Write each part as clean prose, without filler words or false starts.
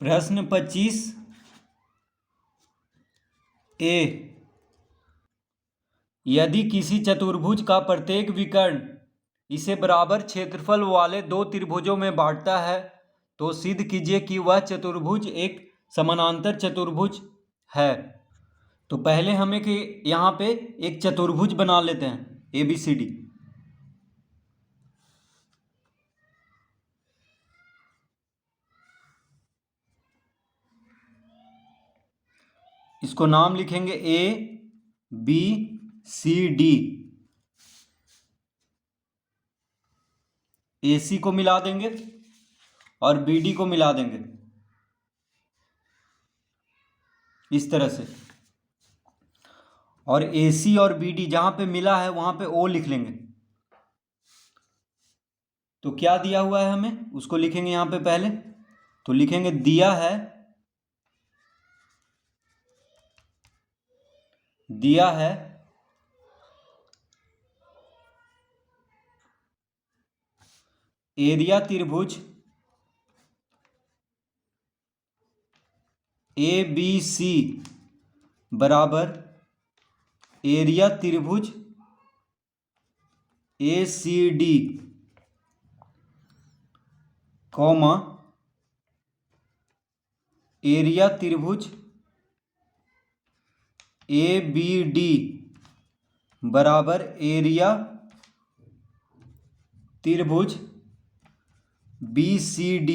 प्रश्न 25 ए। यदि किसी चतुर्भुज का प्रत्येक विकर्ण इसे बराबर क्षेत्रफल वाले दो त्रिभुजों में बांटता है तो सिद्ध कीजिए कि वह चतुर्भुज एक समानांतर चतुर्भुज है। तो पहले हमें कि यहाँ पे एक चतुर्भुज बना लेते हैं ABCD। इसको नाम लिखेंगे ABCD। AC को मिला देंगे और BD को मिला देंगे इस तरह से, और AC और BD जहां पे मिला है वहां पे O लिख लेंगे। तो क्या दिया हुआ है हमें उसको लिखेंगे यहां पे पहले। तो लिखेंगे दिया है एरिया त्रिभुज ABC बराबर एरिया त्रिभुज ACD कॉमा एरिया त्रिभुज ABD बराबर एरिया त्रिभुज BCD।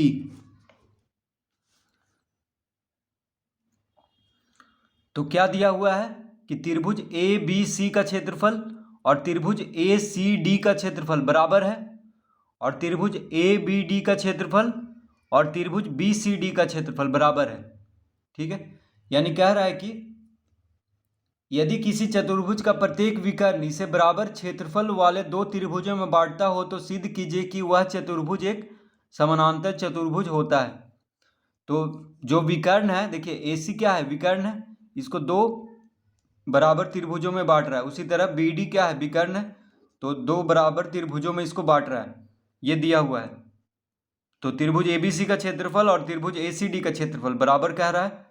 तो क्या दिया हुआ है कि त्रिभुज ABC का क्षेत्रफल और त्रिभुज ACD का क्षेत्रफल बराबर है, और त्रिभुज ABD का क्षेत्रफल और त्रिभुज BCD का क्षेत्रफल बराबर है। ठीक है, यानी कह रहा है कि यदि किसी चतुर्भुज का प्रत्येक विकर्ण इसे बराबर क्षेत्रफल वाले दो त्रिभुजों में बांटता हो तो सिद्ध कीजिए कि वह चतुर्भुज एक समानांतर चतुर्भुज होता है। तो जो विकर्ण है, देखिए AC क्या है, विकर्ण है, इसको दो बराबर त्रिभुजों में बांट रहा है। उसी तरह BD क्या है, विकर्ण है, तो दो बराबर त्रिभुजों में इसको बांट रहा है, ये दिया हुआ है। तो त्रिभुज ABC का क्षेत्रफल और त्रिभुज ACD का क्षेत्रफल बराबर कह रहा है,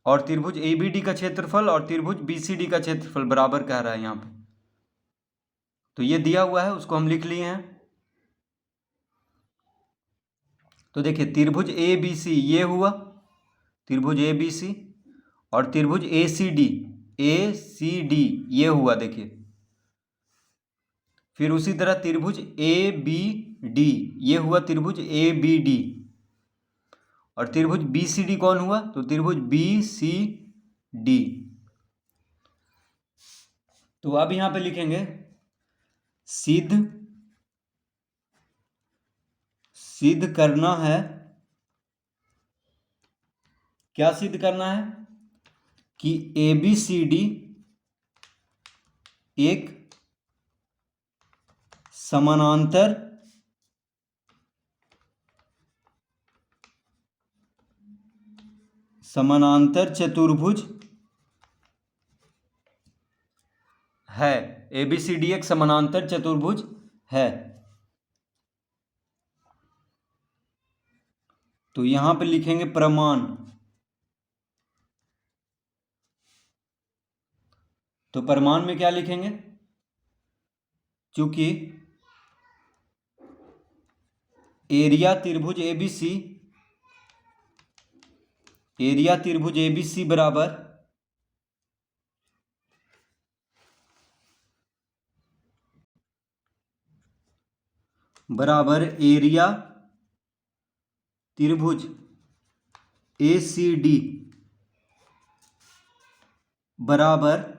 और त्रिभुज ABD का क्षेत्रफल और त्रिभुज BCD का क्षेत्रफल बराबर कह रहा है यहाँ पे। तो ये दिया हुआ है, उसको हम लिख लिए हैं। तो देखिए त्रिभुज ABC ये हुआ त्रिभुज ABC, और त्रिभुज ACD ये हुआ, देखिए। फिर उसी तरह त्रिभुज ABD ये हुआ त्रिभुज ABD, और त्रिभुज BCD कौन हुआ, तो त्रिभुज BCD। तो अब यहां पे लिखेंगे सिद्ध करना है। क्या सिद्ध करना है कि ABCD एक समानांतर चतुर्भुज है। ABCD एक समानांतर चतुर्भुज है। तो यहां पे लिखेंगे प्रमाण। तो प्रमाण में क्या लिखेंगे, क्योंकि एरिया त्रिभुज ABC बराबर एरिया त्रिभुज ACD बराबर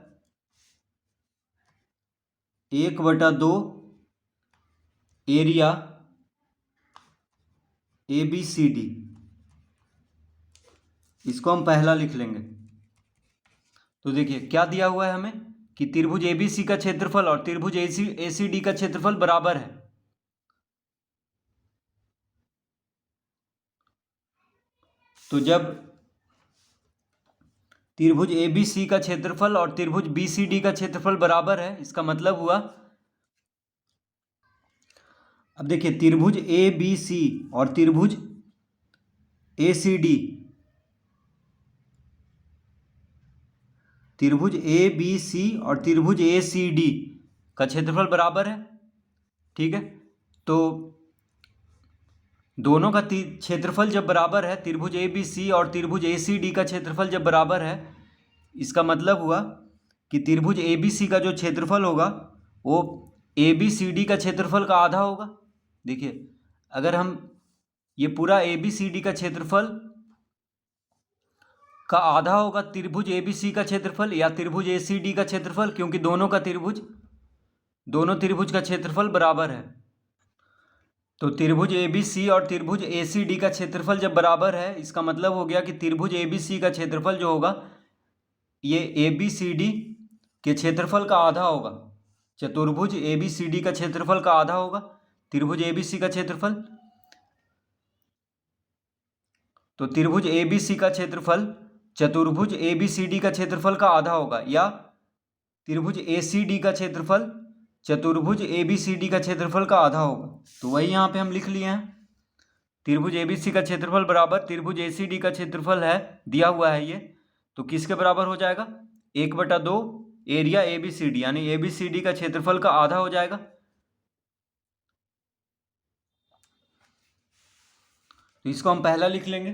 1/2 एरिया ABCD। इसको हम पहला लिख लेंगे। तो देखिए क्या दिया हुआ है हमें कि त्रिभुज ABC का क्षेत्रफल और त्रिभुज ACD का क्षेत्रफल बराबर है। तो जब त्रिभुज ABC का क्षेत्रफल और त्रिभुज BCD का क्षेत्रफल बराबर है, इसका मतलब हुआ, अब देखिए त्रिभुज ABC और त्रिभुज ACD, त्रिभुज ABC और त्रिभुज ACD का क्षेत्रफल बराबर है। ठीक है, तो दोनों का क्षेत्रफल जब बराबर है, त्रिभुज ABC और त्रिभुज ACD का क्षेत्रफल जब बराबर है, इसका मतलब हुआ कि त्रिभुज ABC का जो क्षेत्रफल होगा वो ABCD का क्षेत्रफल का आधा होगा। देखिए, अगर हम ये पूरा ABCD का क्षेत्रफल का आधा होगा त्रिभुज ABC का क्षेत्रफल या त्रिभुज ACD का क्षेत्रफल, क्योंकि दोनों त्रिभुज का क्षेत्रफल बराबर है। तो त्रिभुज ABC और त्रिभुज ACD का क्षेत्रफल जब बराबर है, इसका मतलब हो गया कि त्रिभुज ABC का क्षेत्रफल जो होगा ये ABCD के क्षेत्रफल का आधा होगा। चतुर्भुज ABCD का क्षेत्रफल का आधा होगा त्रिभुज ABC का क्षेत्रफल। तो त्रिभुज ABC का क्षेत्रफल चतुर्भुज ABCD का क्षेत्रफल का आधा होगा, या त्रिभुज ACD का क्षेत्रफल चतुर्भुज ABCD का क्षेत्रफल का आधा होगा। तो वही यहाँ पे हम लिख लिए हैं, त्रिभुज ABC का क्षेत्रफल बराबर त्रिभुज ACD का क्षेत्रफल है, दिया हुआ है ये, तो किसके बराबर हो जाएगा? 1/2 एरिया ABCD, यानी ABCD का क्षेत्रफल का आधा हो जाएगा। तो इसको हम पहला लिख लेंगे।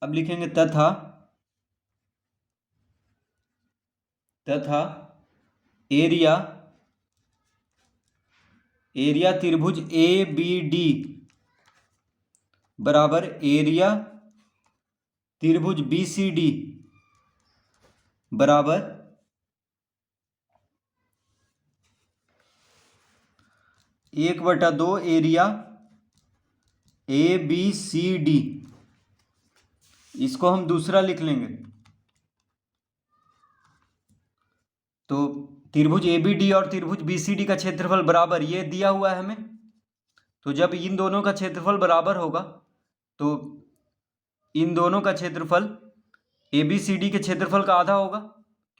अब लिखेंगे तथा एरिया त्रिभुज ABD बराबर एरिया त्रिभुज BCD बराबर 1/2 एरिया ABCD। इसको हम दूसरा लिख लेंगे। तो त्रिभुज ABD और त्रिभुज BCD का क्षेत्रफल बराबर, ये दिया हुआ है हमें। तो जब इन दोनों का क्षेत्रफल बराबर होगा तो इन दोनों का क्षेत्रफल ABCD के क्षेत्रफल का आधा होगा,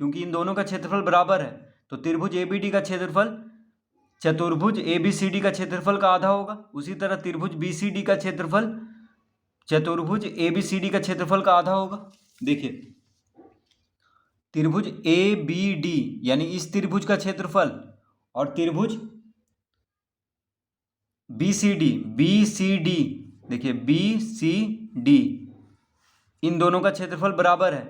क्योंकि इन दोनों का क्षेत्रफल बराबर है। तो त्रिभुज ABD का क्षेत्रफल चतुर्भुज ABCD का क्षेत्रफल का आधा होगा। उसी तरह त्रिभुज BCD का क्षेत्रफल चतुर्भुज ABCD का क्षेत्रफल का आधा होगा। देखिए, त्रिभुज ABD यानी इस त्रिभुज का क्षेत्रफल और त्रिभुज BCD, देखिए BCD, इन दोनों का क्षेत्रफल बराबर है।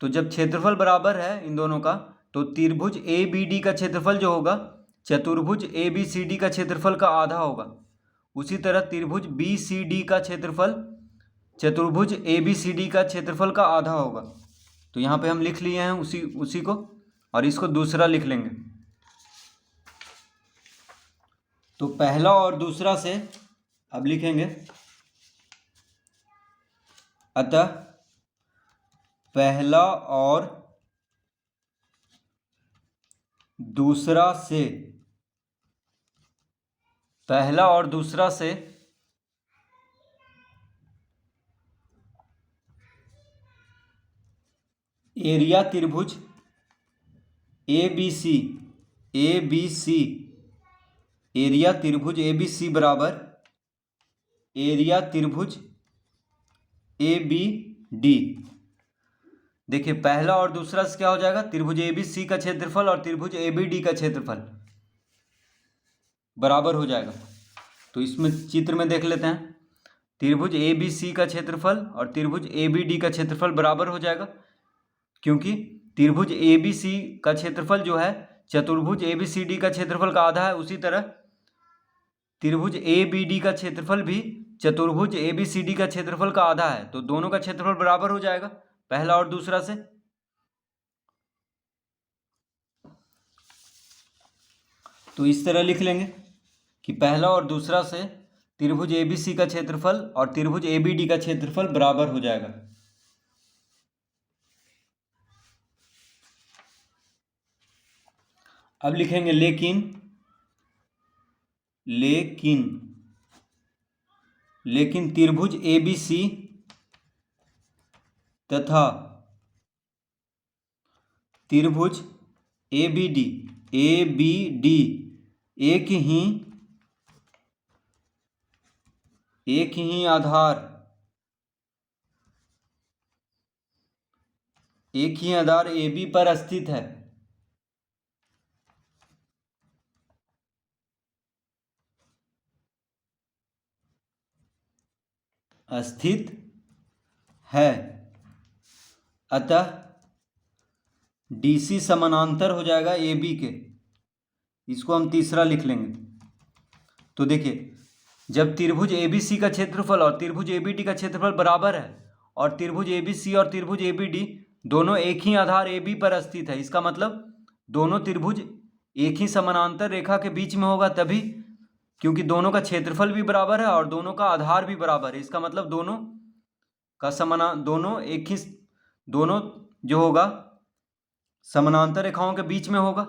तो जब क्षेत्रफल बराबर है इन दोनों का, तो त्रिभुज ABD का क्षेत्रफल जो होगा चतुर्भुज ABCD का क्षेत्रफल का आधा होगा। उसी तरह त्रिभुज BCD का क्षेत्रफल चतुर्भुज ABCD का क्षेत्रफल का आधा होगा। तो यहाँ पे हम लिख लिए हैं उसी को, और इसको दूसरा लिख लेंगे। तो पहला और दूसरा से अब लिखेंगे, अतः पहला और दूसरा से एरिया त्रिभुज ABC एरिया त्रिभुज ABC बराबर एरिया त्रिभुज ABD। देखिए, पहला और दूसरा से क्या हो जाएगा? त्रिभुज ABC का क्षेत्रफल और त्रिभुज ABD का क्षेत्रफल बराबर हो जाएगा। तो इसमें चित्र में देख लेते हैं, त्रिभुज ABC का क्षेत्रफल और त्रिभुज ABD का क्षेत्रफल बराबर हो जाएगा, क्योंकि त्रिभुज ABC का क्षेत्रफल जो है चतुर्भुज ABCD का क्षेत्रफल का आधा है। उसी तरह त्रिभुज ABD का क्षेत्रफल भी चतुर्भुज ABCD का क्षेत्रफल का आधा है। तो दोनों का क्षेत्रफल बराबर हो जाएगा पहला और दूसरा से। तो इस तरह लिख लेंगे कि पहला और दूसरा से त्रिभुज ABC का क्षेत्रफल और त्रिभुज ABD का क्षेत्रफल बराबर हो जाएगा। अब लिखेंगे लेकिन त्रिभुज ABC तथा त्रिभुज ABD एक ही एक ही आधार AB पर स्थित है। स्थित है, अतः DC समानांतर हो जाएगा AB के। इसको हम तीसरा लिख लेंगे। तो देखिए, जब त्रिभुज ABC का क्षेत्रफल और त्रिभुज ABD का क्षेत्रफल बराबर है और त्रिभुज ABC और त्रिभुज ABD दोनों एक ही आधार AB पर स्थित है, इसका मतलब दोनों त्रिभुज एक ही समानांतर रेखा के बीच में होगा तभी, क्योंकि दोनों का क्षेत्रफल भी बराबर है और दोनों का आधार भी बराबर है। इसका मतलब दोनों का दोनों जो होगा समानांतर रेखाओं के बीच में होगा।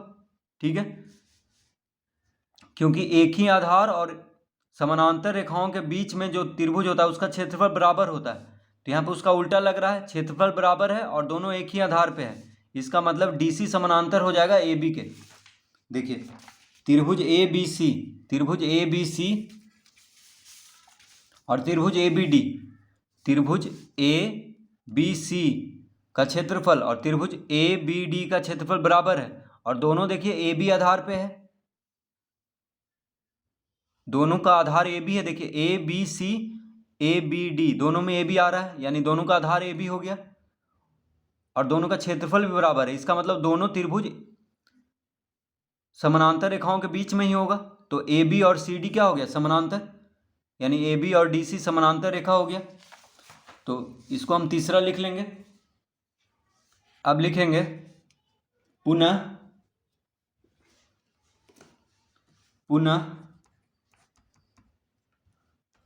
ठीक है, क्योंकि एक ही आधार और समानांतर रेखाओं के बीच में जो त्रिभुज होता है उसका क्षेत्रफल बराबर होता है। तो यहाँ पे उसका उल्टा लग रहा है, क्षेत्रफल बराबर है और दोनों एक ही आधार पे है। इसका मतलब DC समानांतर हो जाएगा AB के। देखिए, त्रिभुज ABC और त्रिभुज ABD, त्रिभुज ABC का क्षेत्रफल और त्रिभुज ABD का क्षेत्रफल बराबर है और दोनों देखिए AB आधार पे है, दोनों का आधार AB है। देखिए ABC ABD दोनों में AB आ रहा है, यानी दोनों का आधार AB हो गया और दोनों का क्षेत्रफल भी बराबर है। इसका मतलब दोनों त्रिभुज समानांतर रेखाओं के बीच में ही होगा। तो AB और CD क्या हो गया, समानांतर, यानी AB और DC समानांतर रेखा हो गया। तो इसको हम तीसरा लिख लेंगे। अब लिखेंगे पुनः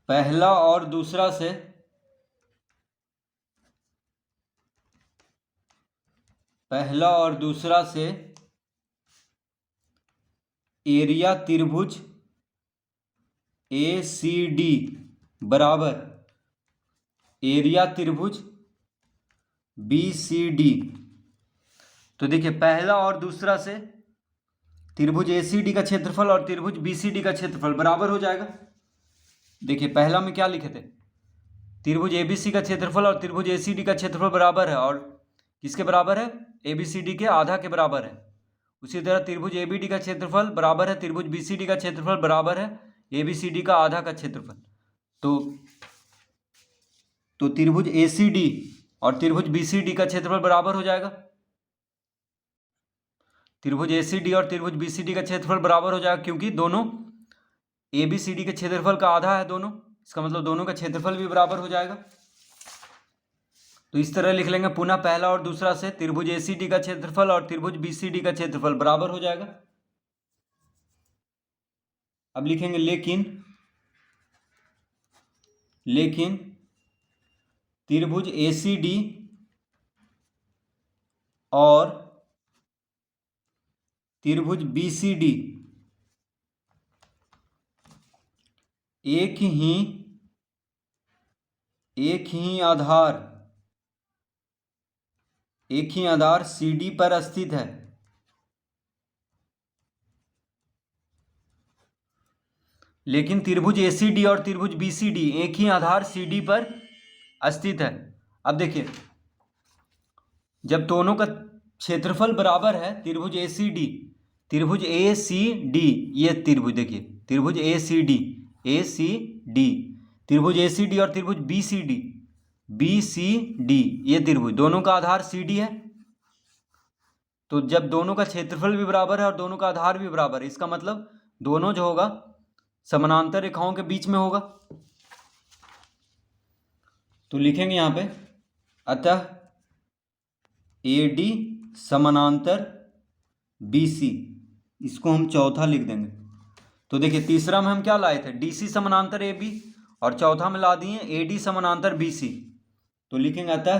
पहला और दूसरा से एरिया त्रिभुज ACD बराबर एरिया त्रिभुज BCD। तो देखिए, पहला और दूसरा से त्रिभुज ACD का क्षेत्रफल और त्रिभुज BCD का क्षेत्रफल बराबर हो जाएगा। देखिए, पहला में क्या लिखे थे, त्रिभुज ABC का क्षेत्रफल और त्रिभुज ACD का क्षेत्रफल बराबर है और किसके बराबर है, ABCD के आधा के बराबर है। उसी तरह त्रिभुज ABD का क्षेत्रफल बराबर है त्रिभुज BCD का क्षेत्रफल बराबर है ABCD का आधा का क्षेत्रफल। तो त्रिभुज ACD और त्रिभुज BCD का क्षेत्रफल बराबर हो जाएगा। त्रिभुज ACD और त्रिभुज BCD का क्षेत्रफल बराबर हो जाएगा क्योंकि दोनों ABCD के क्षेत्रफल का आधा है दोनों, इसका मतलब दोनों का क्षेत्रफल भी बराबर हो जाएगा। तो इस तरह लिख लेंगे, पुनः पहला और दूसरा से त्रिभुज ACD का क्षेत्रफल और त्रिभुज BCD का क्षेत्रफल बराबर हो जाएगा। अब लिखेंगे लेकिन त्रिभुज ACD और त्रिभुज BCD एक ही आधार CD पर स्थित है। लेकिन त्रिभुज ACD और त्रिभुज BCD एक ही आधार CD पर स्थित है। अब देखिए, जब दोनों का क्षेत्रफल बराबर है, त्रिभुज ACD ये त्रिभुज, देखिए त्रिभुज ACD त्रिभुज ACD और त्रिभुज BCD ये त्रिभुज दोनों का आधार CD है। तो जब दोनों का क्षेत्रफल भी बराबर है और दोनों का आधार भी बराबर है, इसका मतलब दोनों जो होगा समानांतर रेखाओं के बीच में होगा। तो लिखेंगे यहां पे, अतः AD समानांतर BC, इसको हम चौथा लिख देंगे। तो देखिए, तीसरा में हम क्या लाए थे, DC समानांतर AB और चौथा में ला दिए AD समानांतर BC। तो लिखेंगे अतः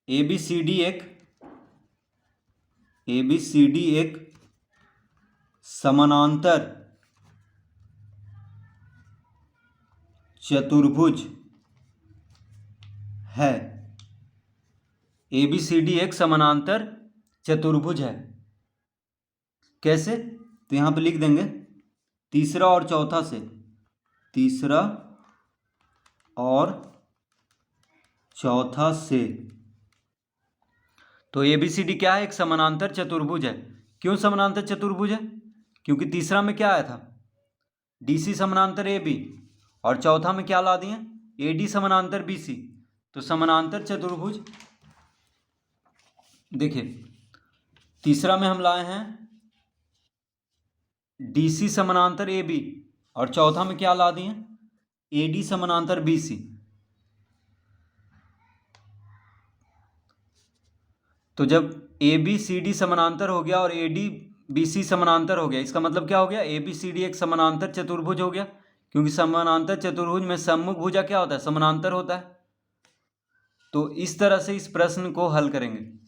ABCD एक समानांतर चतुर्भुज है। ए बी सी डी एक समानांतर चतुर्भुज है। कैसे? तो यहाँ पे लिख देंगे तीसरा और चौथा से, तीसरा और चौथा से। तो ए बी सी डी क्या है? एक समानांतर चतुर्भुज है। क्यों समानांतर चतुर्भुज है? क्योंकि तीसरा में क्या आया था? डी सी समानांतर ए बी, और चौथा में क्या ला दिए? ए डी समानांतर बी सी। तो समानांतर चतुर्भुज, देखिए तीसरा में हम लाए हैं डी सी समानांतर ए बी, और चौथा में क्या ला दिए? ए डी समानांतर बी सी। तो जब ए बी सी डी समानांतर हो गया और ए डी बी सी समानांतर हो गया, इसका मतलब क्या हो गया? ए बी सी डी एक समानांतर चतुर्भुज हो गया, क्योंकि समानांतर चतुर्भुज में सम्मुख भुजा क्या होता है? समानांतर होता है। तो इस तरह से इस प्रश्न को हल करेंगे।